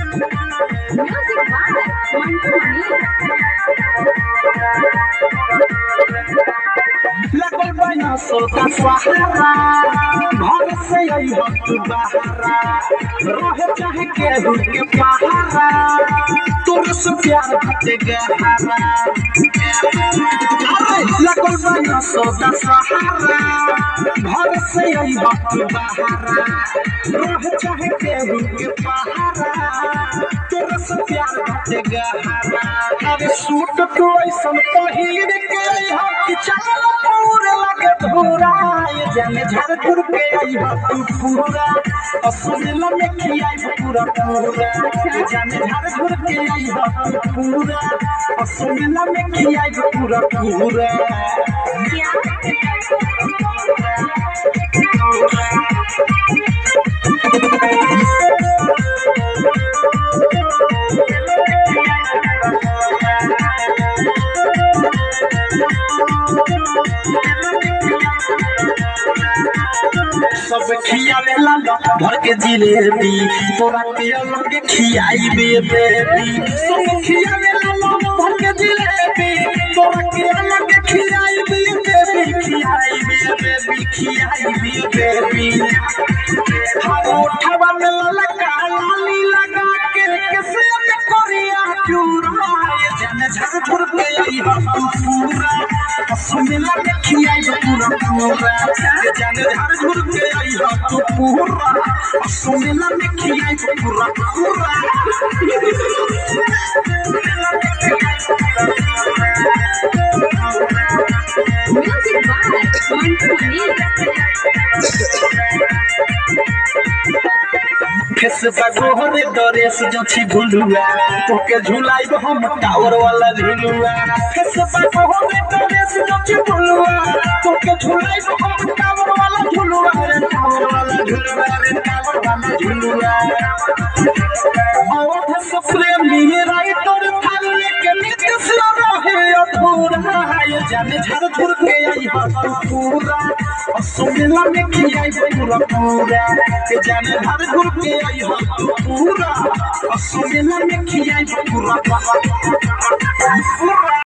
Music by Mantu Mani. लगल बना सोता सहारा घर से आई वक्त बहारा रहे चाहे केहू के पहारा तोर से प्यार भटे गहरा लगल बना सोता सहारा घर से आई वक्त बहारा रहे चाहे केहू के पहारा तोर से प्यार भटे गहरा अरे सूट तो ऐसा पहिर के हम कि चल पूरे लगे धूरा ये जाने झारखंड के आई तू पूरा असुमिला में खियाई पूरा पूरा ये जाने झारखंड के आई तू पूरा असुमिला में खियाई पूरा पूरा सब खियावे लाला भर के जिलेबी तोरा के अलग खियाई बेबी सब खियावे लाला भर के जिलेबी तोरा के अलग खियाई बेबी खियाई बेबी हर उठावा में ललका लाली लगा के कैसे में कोरिया चूरा ये जाने झारखंड के आई तू पूरा असुमिला में खियाई पूरा पूरा ये जाने झारखंड के आई तू पूरा असुमिला में खियाई पूरा पूरा Music by Mantu Mani. फेसबा गोहरे दरेस जछी भुलुआ तोके झुलाइब हम टावर वाला झुलुआ फेसबा गोहरे दरेस जछी भुलुआ तोके झुलाइब हम टावर वाला झुलुआ रे टावर वाला झुलुआ रे टावर वाला झुलुआ अवध सफरे मेरा तोर थाल के नित्य से रहे अधूरा ये जाने झारखंड के आई तू पूरा असुमिला में खियाई पूरा पूरा ये जाने झारखंड के आई तू पूरा असुमिला में खियाई पूरा पूरा